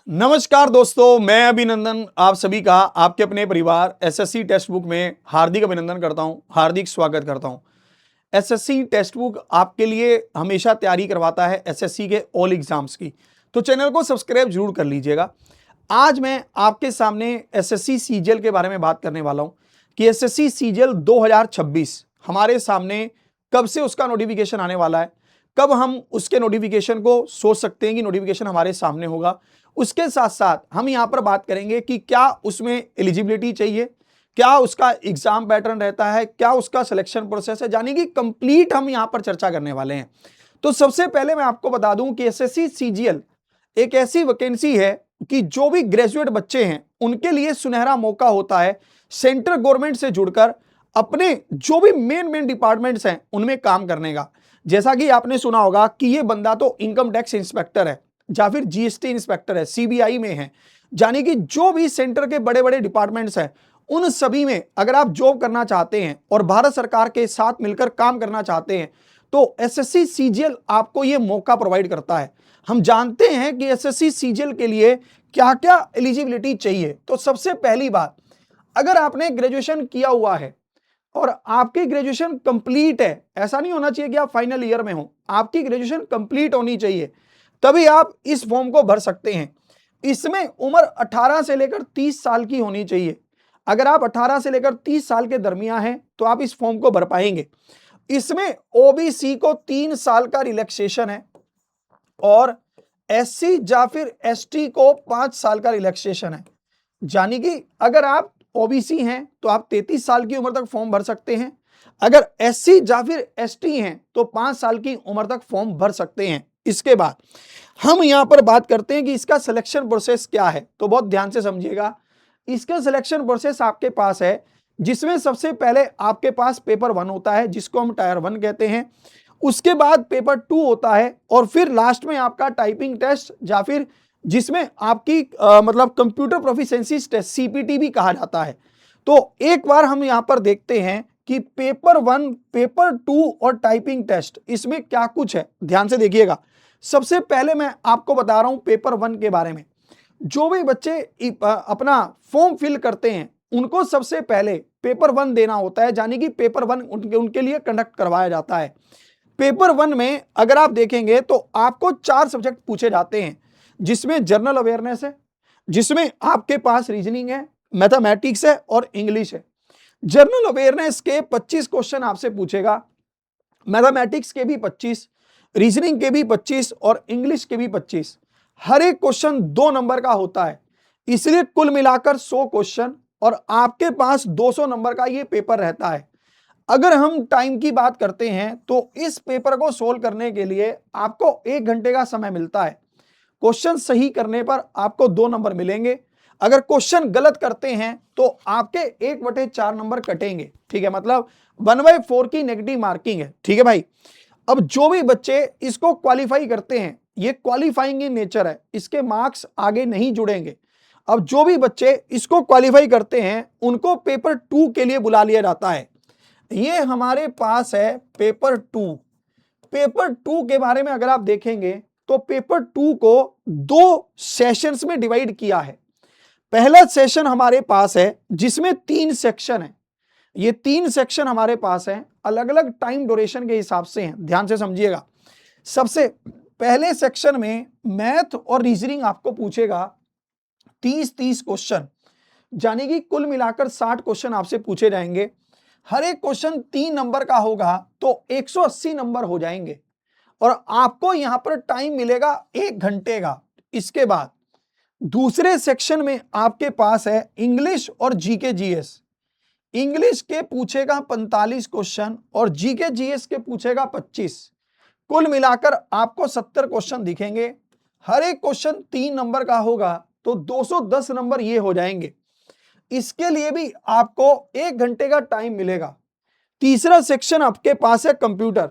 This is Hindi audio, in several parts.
नमस्कार दोस्तों, मैं अभिनंदन आप सभी का आपके अपने परिवार एसएससी टेक्स्ट बुक में हार्दिक अभिनंदन करता हूं, हार्दिक स्वागत करता हूं। एसएससी टेक्स्ट बुक आपके लिए हमेशा तैयारी करवाता है एसएससी के ऑल एग्जाम्स की, तो चैनल को सब्सक्राइब जरूर कर लीजिएगा। आज मैं आपके सामने एसएससी सीजीएल के बारे में बात करने वाला हूं कि एसएससी सीजीएल 2026 हमारे सामने कब से उसका नोटिफिकेशन आने वाला है, कब हम उसके नोटिफिकेशन को सोच सकते हैं कि नोटिफिकेशन हमारे सामने होगा। उसके साथ साथ हम यहां पर बात करेंगे कि क्या उसमें एलिजिबिलिटी चाहिए, क्या उसका एग्जाम पैटर्न रहता है, क्या उसका सिलेक्शन प्रोसेस है, यानी कि कंप्लीट हम यहां पर चर्चा करने वाले हैं। तो सबसे पहले मैं आपको बता दूं कि एसएससी सीजीएल एक ऐसी वैकेंसी है कि जो भी ग्रेजुएट बच्चे हैं उनके लिए सुनहरा मौका होता है सेंट्रल गवर्नमेंट से जुड़कर अपने जो भी मेन डिपार्टमेंट्स हैं उनमें काम करने का। जैसा कि आपने सुना होगा कि ये बंदा तो इनकम टैक्स इंस्पेक्टर है या फिर जीएसटी इंस्पेक्टर है, सीबीआई में है, यानी कि जो भी सेंटर के बड़े बड़े डिपार्टमेंट्स हैं उन सभी में अगर आप जॉब करना चाहते हैं और भारत सरकार के साथ मिलकर काम करना चाहते हैं तो एसएससी सीजीएल आपको यह मौका प्रोवाइड करता है। हम जानते हैं कि एसएससी सीजीएल के लिए क्या क्या एलिजिबिलिटी चाहिए। तो सबसे पहली बात, अगर आपने ग्रेजुएशन किया हुआ है और आपकी ग्रेजुएशन कंप्लीट है, ऐसा नहीं होना चाहिए कि आप फाइनल ईयर में हो, आपकी ग्रेजुएशन कंप्लीट होनी चाहिए, तभी आप इस फॉर्म को भर सकते हैं। इसमें उम्र 18 से लेकर 30 साल की होनी चाहिए। अगर आप 18 से लेकर 30 साल के दरमियान हैं तो आप इस फॉर्म को भर पाएंगे। इसमें ओबीसी को 3 साल का रिलैक्सेशन है और एससी या फिर एसटी को 5 साल का रिलैक्सेशन है। यानी कि अगर आप ओबीसी हैं तो आप 33 साल की उम्र तक फॉर्म भर सकते हैं, अगर एससी या फिर एसटी हैं तो 5 साल की उम्र तक फॉर्म भर सकते हैं। इसके बाद हम यहां पर बात करते हैं कि इसका सिलेक्शन प्रोसेस क्या है, तो बहुत ध्यान से समझिएगा। इसका सिलेक्शन प्रोसेस आपके पास है जिसमें सबसे पहले आपके पास पेपर 1 होता है जिसको हम टायर 1 कहते हैं, उसके बाद पेपर 2 होता है और फिर लास्ट में आपका टाइपिंग टेस्ट या फिर जिसमें आपकी मतलब कंप्यूटर प्रोफिशिएंसी टेस्ट सीपीटी भी कहा जाता है। तो एक बार हम यहां पर देखते हैं कि पेपर 1, पेपर 2 और टाइपिंग टेस्ट इसमें क्या कुछ है, ध्यान से देखिएगा। सबसे पहले मैं आपको बता रहा हूं पेपर 1 के बारे में। जो भी बच्चे अपना फॉर्म फिल करते हैं उनको सबसे पहले पेपर 1 देना होता है, यानी कि पेपर 1 उनके लिए कंडक्ट करवाया जाता है। पेपर 1 में अगर आप देखेंगे तो आपको 4 सब्जेक्ट पूछे जाते हैं जिसमें जनरल अवेयरनेस है, जिसमें आपके पास रीजनिंग है, मैथमेटिक्स है और इंग्लिश है। जनरल अवेयरनेस के 25 क्वेश्चन आपसे पूछेगा, मैथमेटिक्स के भी 25, रीजनिंग के भी 25 और इंग्लिश के भी 25। हर एक क्वेश्चन 2 नंबर का होता है, इसलिए कुल मिलाकर 100 क्वेश्चन और आपके पास 200 नंबर का ये पेपर रहता है। अगर हम टाइम की बात करते हैं तो इस पेपर को सोल्व करने के लिए आपको 1 घंटे का समय मिलता है। क्वेश्चन सही करने पर आपको 2 नंबर मिलेंगे, अगर क्वेश्चन गलत करते हैं तो आपके 1/4 नंबर कटेंगे। ठीक है, मतलब 1/4 की नेगेटिव मार्किंग है। ठीक है भाई, अब जो भी बच्चे इसको क्वालिफाई करते हैं, ये क्वालिफाइंग इन नेचर है, इसके मार्क्स आगे नहीं जुड़ेंगे। अब जो भी बच्चे इसको क्वालिफाई करते हैं उनको पेपर 2 के लिए बुला लिया जाता है। ये हमारे पास है पेपर 2। पेपर 2 के बारे में अगर आप देखेंगे तो पेपर 2 को 2 सेशंस में डिवाइड किया है। पहला सेशन हमारे पास है जिसमें 3 सेक्शन है। ये 3 सेक्शन हमारे पास हैं, अलग अलग टाइम ड्यूरेशन के हिसाब से हैं, ध्यान से समझिएगा। सबसे पहले सेक्शन में मैथ और रीजनिंग आपको पूछेगा 30-30 क्वेश्चन, यानी कि कुल मिलाकर 60 क्वेश्चन आपसे पूछे जाएंगे। हर एक क्वेश्चन 3 नंबर का होगा तो 180 नंबर हो जाएंगे और आपको यहां पर टाइम मिलेगा 1 घंटे का। इसके बाद दूसरे सेक्शन में आपके पास है इंग्लिश और जीके जीएस। इंग्लिश के पूछेगा 45 क्वेश्चन और जीके जीएस के पूछेगा 25। कुल मिलाकर आपको 70 क्वेश्चन दिखेंगे। हर एक क्वेश्चन 3 नंबर का होगा तो 210 नंबर ये हो जाएंगे। इसके लिए भी आपको 1 घंटे का टाइम मिलेगा। तीसरा सेक्शन आपके पास है कंप्यूटर।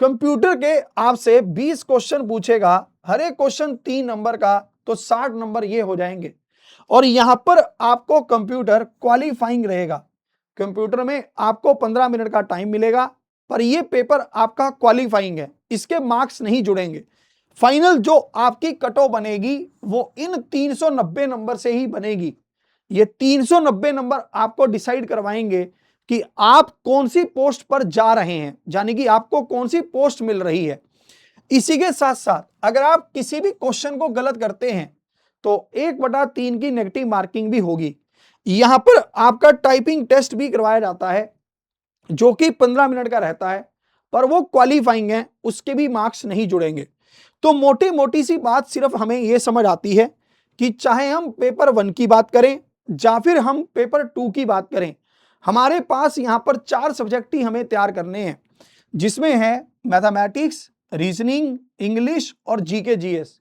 कंप्यूटर के आपसे 20 क्वेश्चन पूछेगा, हर एक क्वेश्चन 3 नंबर का तो 60 नंबर ये हो जाएंगे और यहां पर आपको कंप्यूटर क्वालिफाइंग रहेगा। कंप्यूटर में आपको 15 मिनट का टाइम मिलेगा पर यह पेपर आपका क्वालिफाइंग है, इसके मार्क्स नहीं जुड़ेंगे। फाइनल जो आपकी कट ऑफ बनेगी वो इन 390 नंबर से ही बनेगी। ये 390 नंबर आपको डिसाइड करवाएंगे कि आप कौन सी पोस्ट पर जा रहे हैं, यानी कि आपको कौन सी पोस्ट मिल रही है। इसी के साथ साथ अगर आप किसी भी क्वेश्चन को गलत करते हैं तो 1/3 की नेगेटिव मार्किंग भी होगी। यहां पर आपका टाइपिंग टेस्ट भी करवाया जाता है जो कि 15 मिनट का रहता है, पर वो क्वालिफाइंग है, उसके भी मार्क्स नहीं जुड़ेंगे। तो मोटी मोटी सी बात सिर्फ हमें यह समझ आती है कि चाहे हम पेपर 1 की बात करें या फिर हम पेपर 2 की बात करें, हमारे पास यहां पर 4 सब्जेक्ट ही हमें तैयार करने हैं, जिसमें है मैथमेटिक्स, रीजनिंग, इंग्लिश और जीके जीएस।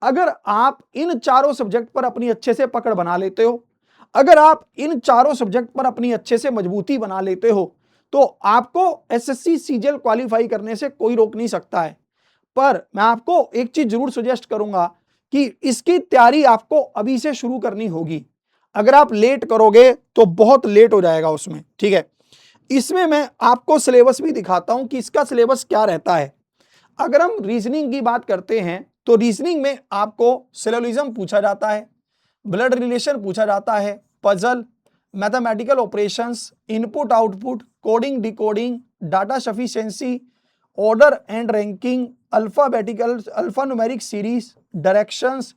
अगर आप इन चारों सब्जेक्ट पर अपनी अच्छे से पकड़ बना लेते हो, अगर आप इन चारों सब्जेक्ट पर अपनी अच्छे से मजबूती बना लेते हो, तो आपको एसएससी सीजीएल क्वालिफाई करने से कोई रोक नहीं सकता है। पर मैं आपको एक चीज जरूर सजेस्ट करूंगा कि इसकी तैयारी आपको अभी से शुरू करनी होगी। अगर आप लेट करोगे तो बहुत लेट हो जाएगा उसमें, ठीक है। इसमें मैं आपको सिलेबस भी दिखाता हूं कि इसका सिलेबस क्या रहता है। अगर हम रीजनिंग की बात करते हैं तो रीजनिंग में आपको सिलोजिज्म पूछा जाता है, ब्लड रिलेशन पूछा जाता है, puzzle, mathematical operations, input output, coding decoding, data sufficiency, order and ranking, alphabetical alphanumeric series, directions,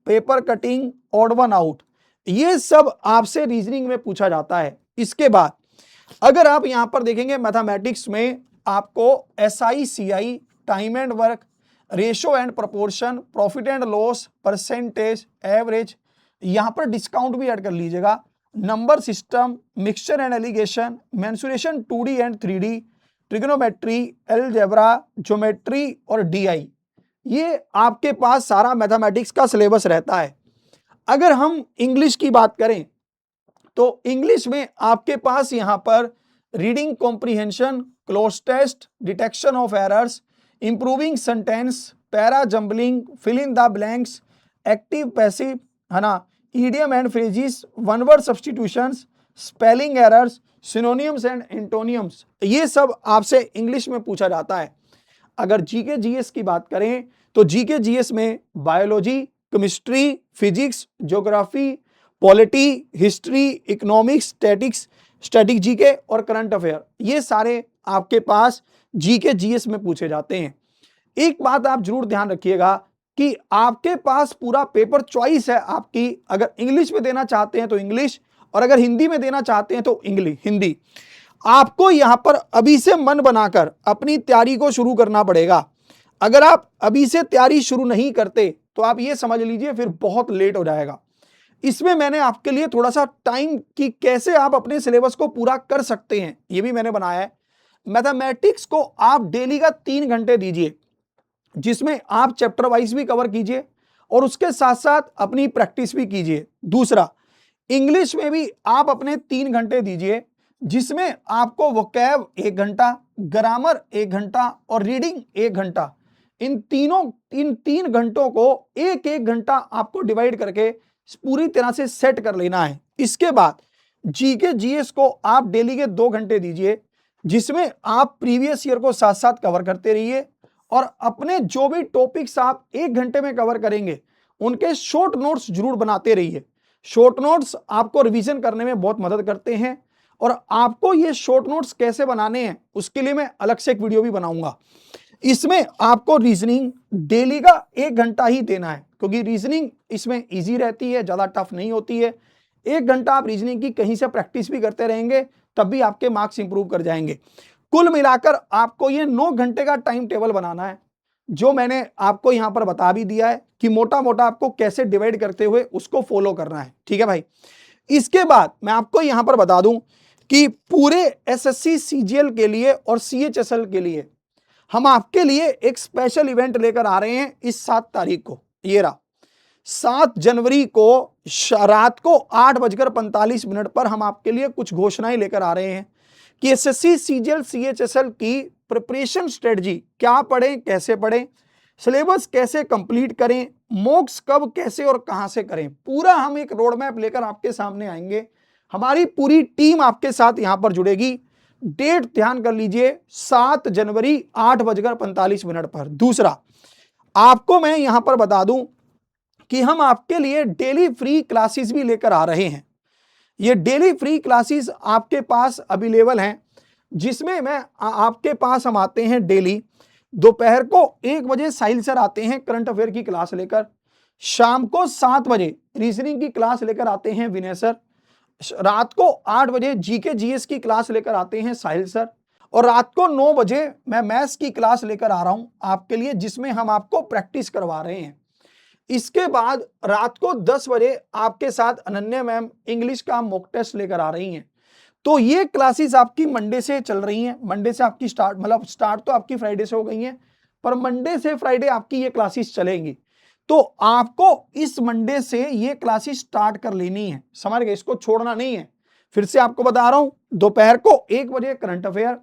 paper cutting, odd one out, ये सब आपसे रीजनिंग में पूछा जाता है। इसके बाद अगर आप यहां पर देखेंगे मैथमेटिक्स में आपको SI, CI, time and work, ratio and proportion, profit and loss, percentage, average, यहां पर डिस्काउंट भी ऐड कर लीजिएगा, number system, mixture and allegation, mensuration 2D and 3D, trigonometry, algebra, geometry और डीआई, ये आपके पास सारा मैथमेटिक्स का सिलेबस रहता है। अगर हम इंग्लिश की बात करें तो इंग्लिश में आपके पास यहां पर reading comprehension, cloze test, detection of errors, improving sentence, para jumbling, fill in the blanks, active passive, है ना, idiom and phrases, one word substitutions, spelling errors, synonyms and antonyms, ये सब आपसे इंग्लिश में पूछा जाता है। अगर जीके जीएस की बात करें तो जीके जीएस में biology, chemistry, physics, geography, polity, history, economics, static GK और करंट अफेयर, ये सारे आपके पास जीके जीएस में पूछे जाते हैं। एक बात आप जरूर ध्यान रखिएगा कि आपके पास पूरा पेपर चॉइस है आपकी, अगर इंग्लिश में देना चाहते हैं तो इंग्लिश, और अगर हिंदी में देना चाहते हैं तो हिंदी। आपको यहां पर अभी से मन बनाकर अपनी तैयारी को शुरू करना पड़ेगा। अगर आप अभी से तैयारी शुरू नहीं करते तो आप ये समझ लीजिए फिर बहुत लेट हो जाएगा। इसमें मैंने आपके लिए थोड़ा सा टाइम कि कैसे आप अपने सिलेबस को पूरा कर सकते हैं ये भी मैंने बनाया है। मैथमेटिक्स को आप डेली का 3 घंटे दीजिए, जिसमें आप चैप्टर वाइज भी कवर कीजिए और उसके साथ साथ अपनी प्रैक्टिस भी कीजिए। दूसरा, इंग्लिश में भी आप अपने 3 घंटे दीजिए, जिसमें आपको वोकैब 1 घंटा, ग्रामर 1 घंटा और रीडिंग 1 घंटा, इन 3 घंटों को 1-1 घंटा आपको डिवाइड करके पूरी तरह से सेट कर लेना है। इसके बाद जीके जीएस को आप डेली के 2 घंटे दीजिए, जिसमें आप प्रीवियस ईयर को साथ साथ कवर करते रहिए और अपने जो भी टॉपिक्स आप 1 घंटे में कवर करेंगे उनके शॉर्ट नोट्स जरूर बनाते रहिए। शॉर्ट नोट्स आपको रिवीजन करने में बहुत मदद करते हैं, और आपको ये शॉर्ट नोट्स कैसे बनाने हैं उसके लिए मैं अलग से एक वीडियो भी बनाऊंगा। इसमें आपको रीजनिंग डेली का 1 घंटा ही देना है, क्योंकि रीजनिंग इसमें इजी रहती है, ज्यादा टफ नहीं होती है। 1 घंटा आप रीजनिंग की कहीं से प्रैक्टिस भी करते रहेंगे तब भी आपके मार्क्स इंप्रूव कर जाएंगे। कुल मिलाकर आपको ये 9 घंटे का टाइम टेबल बनाना है, जो मैंने आपको यहां पर बता भी दिया है कि मोटा मोटा आपको कैसे डिवाइड करते हुए उसको फॉलो करना है, ठीक है भाई। इसके बाद मैं आपको यहां पर बता दूं कि पूरे एसएससी सीजीएल के लिए और सीएचएसएल के लिए हम आपके लिए एक स्पेशल इवेंट लेकर आ रहे हैं इस 7 तारीख को। ये रहा 7 जनवरी को रात को 8:45 पर हम आपके लिए कुछ घोषणाएं लेकर आ रहे हैं कि एसएससी सीजीएल सीएचएसएल की प्रिपरेशन स्ट्रेटजी क्या पढ़ें, कैसे पढ़ें, सिलेबस कैसे कंप्लीट करें, मॉक्स कब, कैसे और कहां से करें, पूरा हम एक रोड मैप लेकर आपके सामने आएंगे। हमारी पूरी टीम आपके साथ यहां पर जुड़ेगी। डेट ध्यान कर लीजिए, 7 जनवरी 8:45 पर। दूसरा, आपको मैं यहां पर बता दूं कि हम आपके लिए डेली फ्री क्लासेस भी लेकर आ रहे हैं। ये डेली फ्री क्लासेस आपके पास अवेलेबल हैं, जिसमें मैं आपके पास हम आते हैं डेली। दोपहर को 1 बजे साहिल सर आते हैं करंट अफेयर की क्लास लेकर, शाम को 7 बजे रीजनिंग की क्लास लेकर आते हैं विनय सर, रात को 8 बजे जीके जीएस की क्लास लेकर आते हैं साहिल सर, और रात को 9 बजे मैं मैथ्स की क्लास लेकर आ रहा हूं आपके लिए, जिसमें हम आपको प्रैक्टिस करवा रहे हैं। इसके बाद रात को 10 बजे आपके साथ अनन्या मैम इंग्लिश का मॉक टेस्ट लेकर आ रही हैं। तो ये क्लासेस आपकी मंडे से चल रही हैं। मंडे से आपकी स्टार्ट तो आपकी फ्राइडे से हो गई हैं, पर मंडे से फ्राइडे आपकी ये क्लासेस चलेंगी। तो आपको इस मंडे से ये क्लासेस स्टार्ट कर लेनी है, समझ गए, इसको छोड़ना नहीं है। फिर से आपको बता रहा हूं, दोपहर को 1 बजे करंट अफेयर,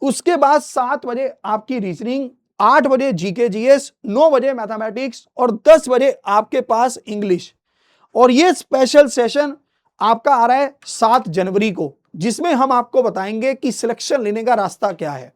उसके बाद 7 बजे आपकी रीजनिंग, 8 बजे जीके जीएस, 9 बजे मैथमेटिक्स और 10 बजे आपके पास इंग्लिश। और ये स्पेशल सेशन आपका आ रहा है 7 जनवरी को, जिसमें हम आपको बताएंगे कि सिलेक्शन लेने का रास्ता क्या है।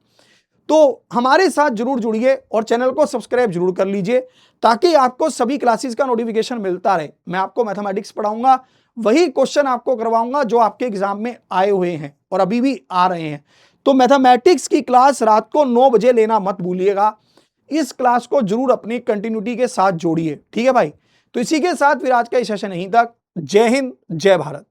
तो हमारे साथ जरूर जुड़िए और चैनल को सब्सक्राइब जरूर कर लीजिए, ताकि आपको सभी क्लासेस का नोटिफिकेशन मिलता रहे। मैं आपको मैथमेटिक्स पढ़ाऊंगा, वही क्वेश्चन आपको करवाऊंगा जो आपके एग्जाम में आए हुए हैं और अभी भी आ रहे हैं। तो मैथमेटिक्स की क्लास रात को 9 बजे लेना मत भूलिएगा। इस क्लास को जरूर अपनी कंटिन्यूटी के साथ जोड़िए, ठीक है भाई। तो इसी के साथ फिर आज का सेशन यहीं तक। जय हिंद, जय भारत।